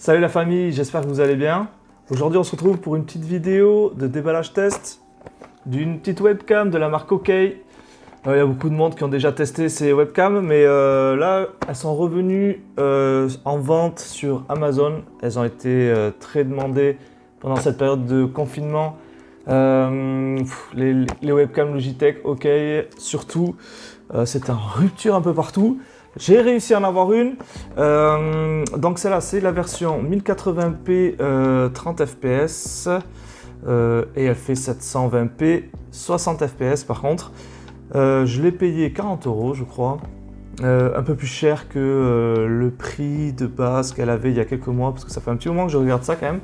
Salut la famille, j'espère que vous allez bien. Aujourd'hui on se retrouve pour une petite vidéo de déballage test d'une petite webcam de la marque OK. Il y a beaucoup de monde qui ont déjà testé ces webcams, mais là elles sont revenues en vente sur Amazon. Elles ont été très demandées pendant cette période de confinement. Les webcams Logitech OK, surtout, c'est en rupture un peu partout. J'ai réussi à en avoir une. Donc celle-là, c'est la version 1080p 30 fps et elle fait 720p 60 fps par contre. Je l'ai payé 40 €, je crois. Un peu plus cher que le prix de base qu'elle avait il y a quelques mois, parce que ça fait un petit moment que je regarde ça quand même.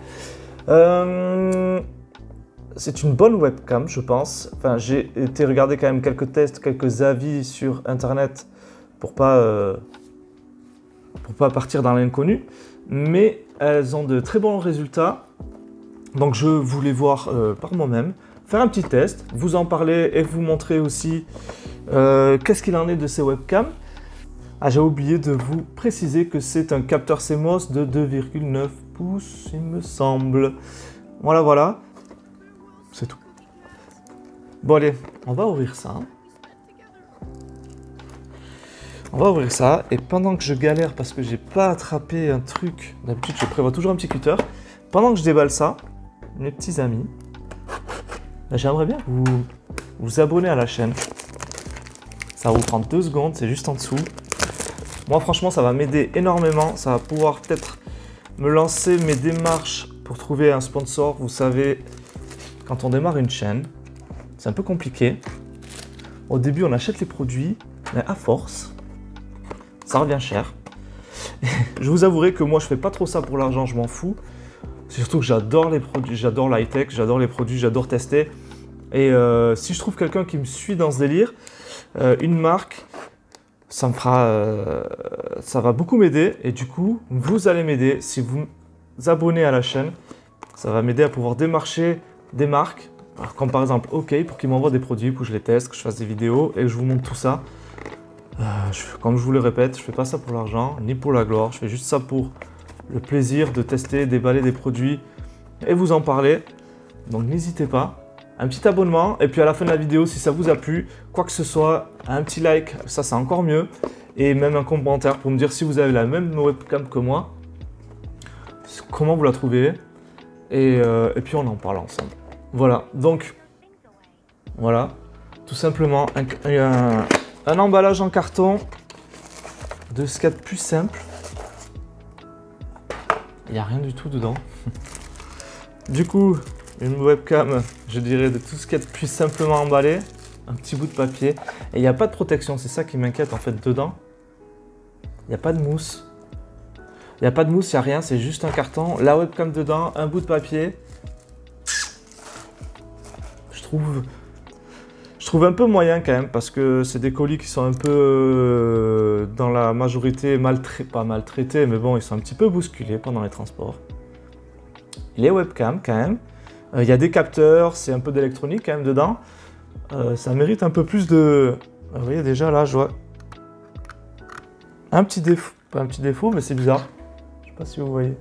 C'est une bonne webcam, je pense. Enfin, j'ai été regarder quand même quelques tests, quelques avis sur internet pour pas partir dans l'inconnu, mais elles ont de très bons résultats. Donc je voulais voir par moi-même, faire un petit test, vous en parler et vous montrer aussi qu'est-ce qu'il en est de ces webcams. Ah, j'ai oublié de vous préciser que c'est un capteur CMOS de 2,9 pouces, il me semble. Voilà, c'est tout. Bon allez, on va ouvrir ça. On va ouvrir ça, et pendant que je galère parce que j'ai pas attrapé un truc, d'habitude je prévois toujours un petit cutter, pendant que je déballe ça, mes petits amis, j'aimerais bien que vous vous abonnez à la chaîne. Ça va vous prendre 2 secondes, c'est juste en dessous. Moi franchement ça va m'aider énormément, ça va pouvoir peut-être me lancer mes démarches pour trouver un sponsor. Vous savez, quand on démarre une chaîne, c'est un peu compliqué. Au début on achète les produits, mais à force, ça revient cher. Je vous avouerai que moi je fais pas trop ça pour l'argent, je m'en fous. Surtout que j'adore les produits, j'adore l'high-tech, j'adore les produits, j'adore tester. Et si je trouve quelqu'un qui me suit dans ce délire, une marque, ça me fera, ça va beaucoup m'aider. Et du coup, vous allez m'aider si vous vous abonnez à la chaîne. Ça va m'aider à pouvoir démarcher des marques, comme par exemple OK, pour qu'ils m'envoient des produits, pour que je les teste, que je fasse des vidéos et que je vous montre tout ça. Comme je vous le répète, je fais pas ça pour l'argent, ni pour la gloire, je fais juste ça pour le plaisir de tester, déballer des produits et vous en parler. Donc n'hésitez pas, un petit abonnement, et puis à la fin de la vidéo, si ça vous a plu, quoi que ce soit, un petit like, ça c'est encore mieux, et même un commentaire pour me dire si vous avez la même webcam que moi, comment vous la trouvez, et puis on en parle ensemble. Voilà, donc, voilà, tout simplement un emballage en carton de ce qu'il y a de plus simple. Il n'y a rien du tout dedans. Du coup, une webcam, je dirais, de tout ce qu'il y a de plus simplement emballé. Un petit bout de papier. Et il n'y a pas de protection, c'est ça qui m'inquiète en fait dedans. Il n'y a pas de mousse. Il n'y a pas de mousse, il n'y a rien, c'est juste un carton. La webcam dedans, un bout de papier. Je trouve un peu moyen quand même, parce que c'est des colis qui sont un peu, dans la majorité, pas maltraités, mais bon, ils sont un petit peu bousculés pendant les transports. Les webcams quand même, il y a des capteurs, c'est un peu d'électronique quand même dedans. Ça mérite un peu plus de... Vous voyez déjà là, je vois un petit défaut, pas un petit défaut, mais c'est bizarre. Je sais pas si vous voyez.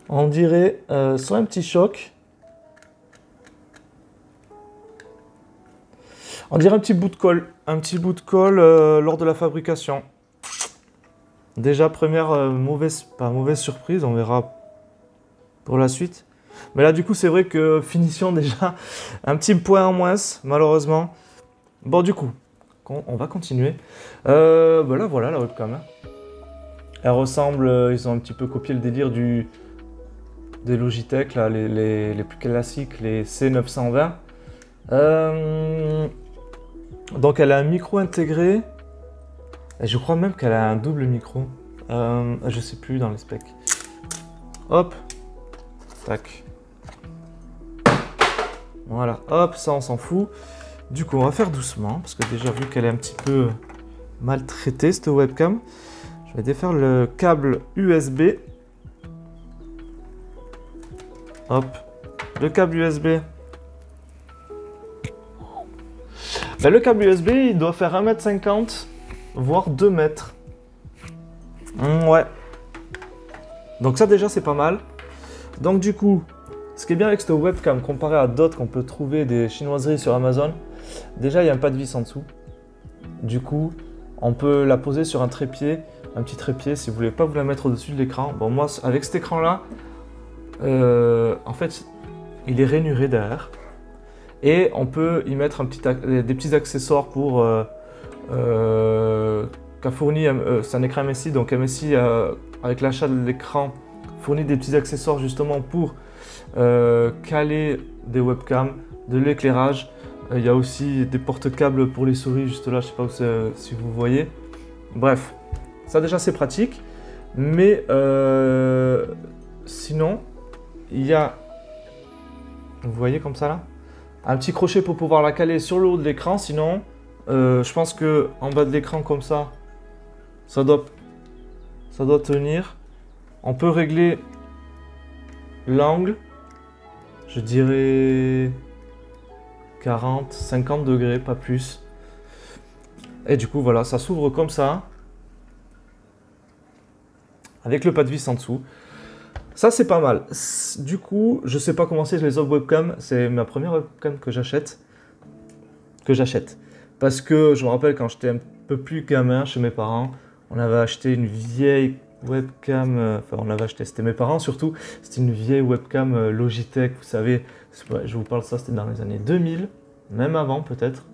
On dirait soit un petit choc. On dirait un petit bout de colle lors de la fabrication. Déjà, première pas mauvaise surprise, on verra pour la suite. Mais là, du coup, c'est vrai que finition déjà, un petit point en moins, malheureusement. Bon, du coup, on va continuer. Là, voilà la webcam. Elle ressemble, ils ont un petit peu copié le délire des Logitech, là, les plus classiques, les C920. Donc elle a un micro intégré, et je crois même qu'elle a un double micro, je sais plus dans les specs. Hop, tac, voilà, hop, ça on s'en fout. Du coup on va faire doucement, parce que déjà vu qu'elle est un petit peu maltraitée cette webcam, je vais défaire le câble USB. Hop, le câble USB. Ben, le câble USB, il doit faire 1,50 m, voire 2 mètres. Ouais. Donc ça déjà c'est pas mal. Donc du coup, ce qui est bien avec cette webcam comparé à d'autres qu'on peut trouver des chinoiseries sur Amazon, déjà il y a un pas de vis en dessous. Du coup, on peut la poser sur un trépied, un petit trépied si vous voulez pas vous la mettre au-dessus de l'écran. Bon moi avec cet écran là, en fait il est rainuré derrière. Et on peut y mettre des petits accessoires pour qu'a fourni, c'est un écran MSI, donc MSI avec l'achat de l'écran fournit des petits accessoires justement pour caler des webcams, de l'éclairage. Il y a aussi des porte-câbles pour les souris juste là, je sais pas si vous voyez. Bref, ça déjà c'est pratique, mais sinon il y a, vous voyez comme ça là, un petit crochet pour pouvoir la caler sur le haut de l'écran. Sinon je pense que en bas de l'écran comme ça, ça doit tenir. On peut régler l'angle, je dirais 40, 50 degrés, pas plus. Et du coup voilà, ça s'ouvre comme ça, avec le pas de vis en dessous. Ça c'est pas mal. Du coup, je sais pas comment c'est les autres webcams, c'est ma première webcam que j'achète. Parce que je me rappelle quand j'étais un peu plus gamin chez mes parents, on avait acheté une vieille webcam, enfin on avait acheté, c'était mes parents surtout, c'était une vieille webcam Logitech, vous savez, je vous parle de ça, c'était dans les années 2000, même avant peut-être.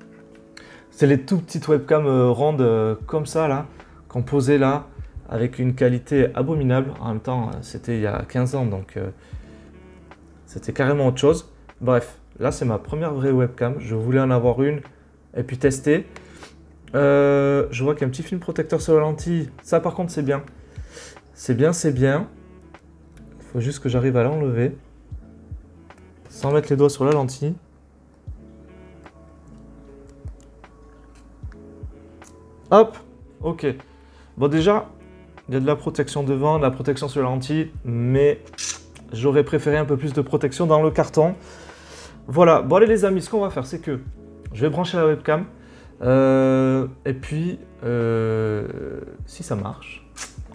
C'est les tout petites webcams rondes comme ça là, qu'on posait là, avec une qualité abominable. En même temps, c'était il y a 15 ans, donc c'était carrément autre chose. Bref, là c'est ma première vraie webcam, je voulais en avoir une et puis tester. Je vois qu'il y a un petit film protecteur sur la lentille, ça par contre c'est bien. C'est bien. Il faut juste que j'arrive à l'enlever sans mettre les doigts sur la lentille. Hop, ok. Bon déjà, il y a de la protection devant, de la protection sur la lentille, mais j'aurais préféré un peu plus de protection dans le carton. Voilà, bon allez les amis, ce qu'on va faire c'est que je vais brancher la webcam et puis si ça marche,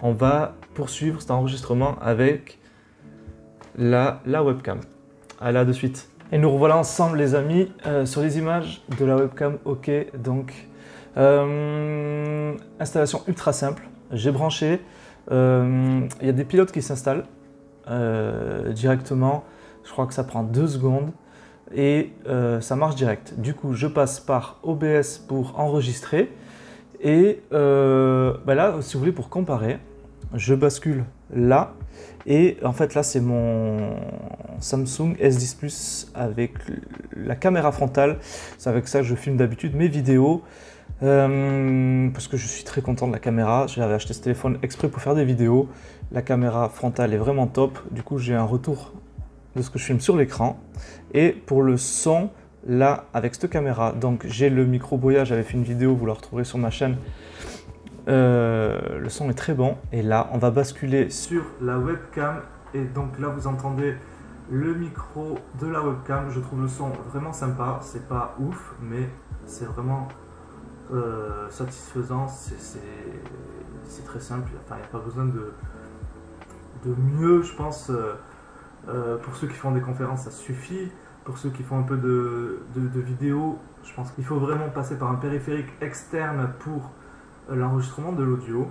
on va poursuivre cet enregistrement avec la webcam. Allez, à de suite. Et nous revoilà ensemble les amis sur les images de la webcam. Ok, donc installation ultra simple. J'ai branché, il y a des pilotes qui s'installent directement. Je crois que ça prend 2 secondes et ça marche direct. Du coup, je passe par OBS pour enregistrer et là, si vous voulez, pour comparer, je bascule là et en fait là c'est mon Samsung S10 Plus avec la caméra frontale. C'est avec ça que je filme d'habitude mes vidéos parce que je suis très content de la caméra. J'avais acheté ce téléphone exprès pour faire des vidéos. La caméra frontale est vraiment top. Du coup j'ai un retour de ce que je filme sur l'écran. Et pour le son, là avec cette caméra, donc j'ai le micro Boya, j'avais fait une vidéo, vous la retrouverez sur ma chaîne. Le son est très bon et là on va basculer sur la webcam et donc là vous entendez le micro de la webcam. Je trouve le son vraiment sympa, c'est pas ouf mais c'est vraiment satisfaisant, c'est très simple, enfin il n'y a pas besoin de mieux je pense. Pour ceux qui font des conférences ça suffit, pour ceux qui font un peu de vidéos je pense qu'il faut vraiment passer par un périphérique externe pour l'enregistrement de l'audio.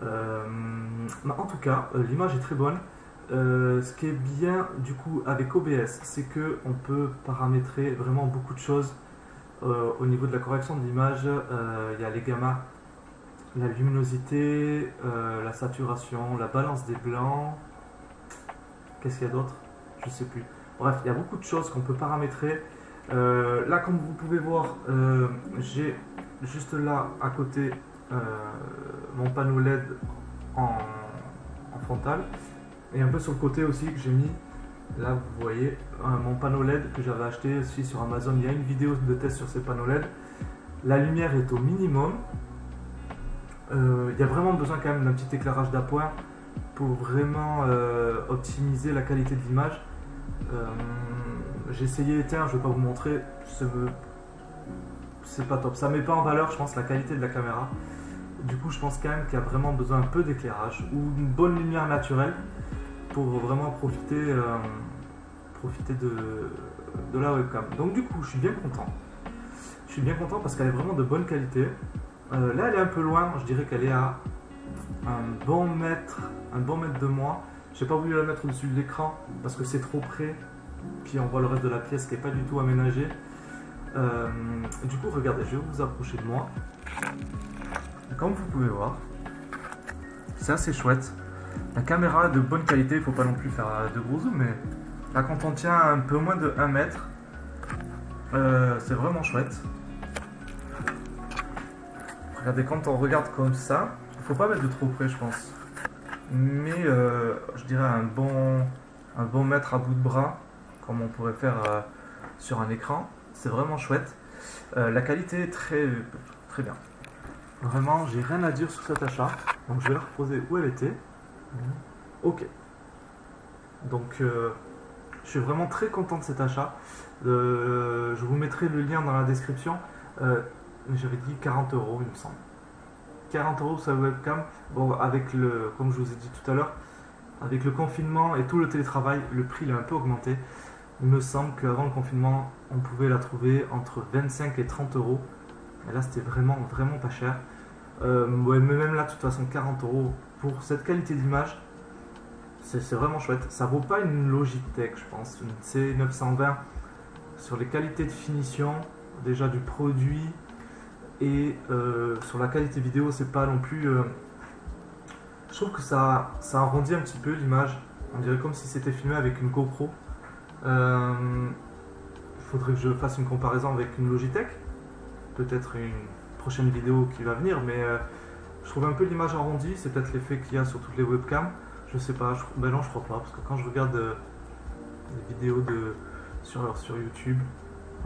En tout cas, l'image est très bonne. Ce qui est bien du coup avec OBS, c'est que on peut paramétrer vraiment beaucoup de choses au niveau de la correction de l'image. Il y a les gammas, la luminosité, la saturation, la balance des blancs. Qu'est-ce qu'il y a d'autre? Je sais plus. Bref, il y a beaucoup de choses qu'on peut paramétrer. Là, comme vous pouvez voir, j'ai juste là à côté mon panneau LED en frontal et un peu sur le côté aussi que j'ai mis là vous voyez mon panneau LED que j'avais acheté aussi sur Amazon. Il y a une vidéo de test sur ces panneaux LED. La lumière est au minimum, il y a vraiment besoin quand même d'un petit éclairage d'appoint pour vraiment optimiser la qualité de l'image. J'ai essayé éteint, je vais pas vous montrer, c'est pas top, ça met pas en valeur je pense la qualité de la caméra. Du coup, je pense quand même qu'il y a vraiment besoin un peu d'éclairage ou une bonne lumière naturelle pour vraiment profiter, profiter de la webcam. Donc du coup, je suis bien content. Je suis bien content parce qu'elle est vraiment de bonne qualité. Là, elle est un peu loin. Je dirais qu'elle est à un bon mètre de moi. J'ai pas voulu la mettre au-dessus de l'écran parce que c'est trop près. Puis on voit le reste de la pièce qui n'est pas du tout aménagée. Du coup, regardez, je vais vous approcher de moi. Comme vous pouvez voir, c'est assez chouette. La caméra est de bonne qualité, il ne faut pas non plus faire de gros zoom, mais là, quand on tient un peu moins de 1 mètre, c'est vraiment chouette. Regardez, quand on regarde comme ça, il ne faut pas mettre de trop près, je pense. Mais je dirais un bon mètre à bout de bras, comme on pourrait faire sur un écran. C'est vraiment chouette. La qualité est très bien. Vraiment, j'ai rien à dire sur cet achat. Donc je vais la reposer où elle était. Ok. Donc je suis vraiment très content de cet achat. Je vous mettrai le lien dans la description. J'avais dit 40 €, il me semble. 40 € sur la webcam. Bon, comme je vous ai dit tout à l'heure, avec le confinement et tout le télétravail, le prix il a un peu augmenté. Il me semble qu'avant le confinement, on pouvait la trouver entre 25 et 30 €. Et là, c'était vraiment pas cher. Ouais, mais même là, de toute façon, 40 € pour cette qualité d'image, c'est vraiment chouette. Ça vaut pas une Logitech, je pense, une C920 sur les qualités de finition, déjà du produit, et sur la qualité vidéo, c'est pas non plus. Je trouve que ça arrondit un petit peu l'image. On dirait comme si c'était filmé avec une GoPro. Il faudrait que je fasse une comparaison avec une Logitech. Peut-être une prochaine vidéo qui va venir, mais je trouve un peu l'image arrondie. C'est peut-être l'effet qu'il y a sur toutes les webcams. Je sais pas, ben non, je crois pas, parce que quand je regarde des vidéos sur YouTube,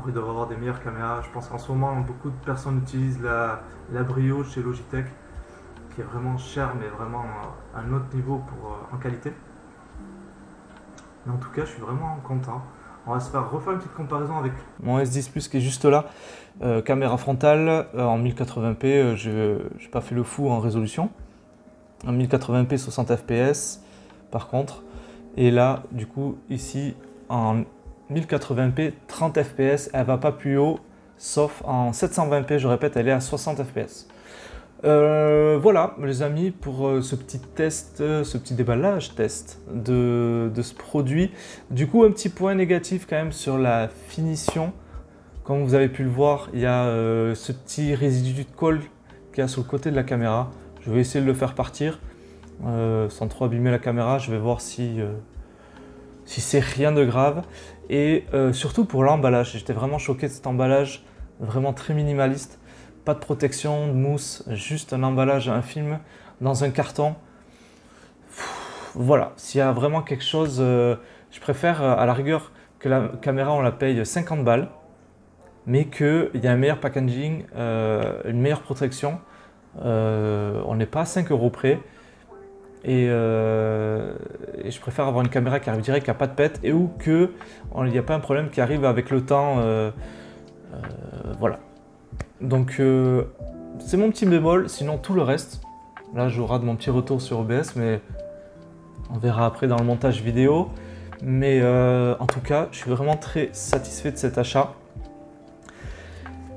ils doivent avoir des meilleures caméras. Je pense qu'en ce moment, beaucoup de personnes utilisent la Brio chez Logitech, qui est vraiment chère, mais vraiment à un autre niveau en qualité. Mais en tout cas, je suis vraiment content. On va se refaire une petite comparaison avec mon S10 Plus qui est juste là. Caméra frontale en 1080p, je n'ai pas fait le fou en résolution. En 1080p 60 fps par contre. Et là, du coup, ici en 1080p 30 fps, elle va pas plus haut, sauf en 720p, je répète, elle est à 60 fps. Voilà les amis pour ce petit test, ce petit déballage test de ce produit. Du coup, un petit point négatif quand même sur la finition. Comme vous avez pu le voir, il y a ce petit résidu de colle qu'il y a sur le côté de la caméra. Je vais essayer de le faire partir sans trop abîmer la caméra. Je vais voir si c'est rien de grave. Et surtout pour l'emballage, j'étais vraiment choqué de cet emballage, vraiment très minimaliste. Pas de protection, de mousse, juste un emballage infime dans un carton. Voilà, s'il y a vraiment quelque chose, je préfère à la rigueur que la caméra on la paye 50 balles, mais qu'il y a un meilleur packaging, une meilleure protection. On n'est pas à 5 € près. Et je préfère avoir une caméra qui arrive direct, qui n'a pas de pète, et où il n'y a pas un problème qui arrive avec le temps. Voilà. Donc c'est mon petit bémol, sinon tout le reste, là je rate mon petit retour sur OBS, mais on verra après dans le montage vidéo. Mais en tout cas, je suis vraiment très satisfait de cet achat.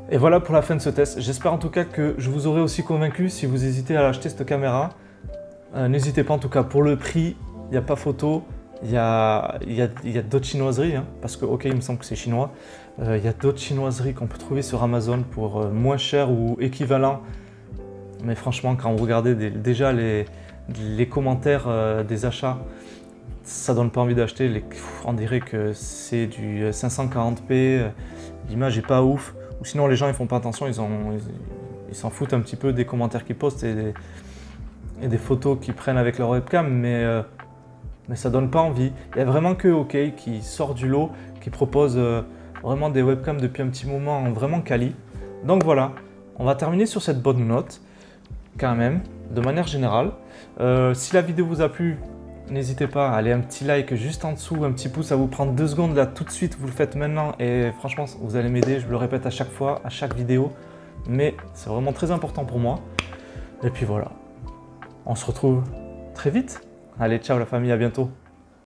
Et voilà pour la fin de ce test. J'espère en tout cas que je vous aurai aussi convaincu si vous hésitez à acheter cette caméra. N'hésitez pas en tout cas, pour le prix, il n'y a pas photo. Il y a d'autres chinoiseries, hein, parce que ok, il me semble que c'est chinois. Il y a d'autres chinoiseries qu'on peut trouver sur Amazon pour moins cher ou équivalent. Mais franchement, quand vous regardez déjà les commentaires des achats, ça donne pas envie d'acheter. On dirait que c'est du 540p, l'image est pas ouf. Ou sinon les gens ils font pas attention, ils s'en foutent un petit peu des commentaires qu'ils postent et des photos qu'ils prennent avec leur webcam, mais ça donne pas envie. Il y a vraiment que OK qui sort du lot, qui propose vraiment des webcams depuis un petit moment vraiment quali. Donc voilà, on va terminer sur cette bonne note quand même, de manière générale. Si la vidéo vous a plu, n'hésitez pas à aller un petit like juste en dessous, un petit pouce, ça vous prend 2 secondes là tout de suite, vous le faites maintenant et franchement vous allez m'aider, je le répète à chaque fois, à chaque vidéo, mais c'est vraiment très important pour moi. Et puis voilà, on se retrouve très vite. Allez, ciao la famille, à bientôt.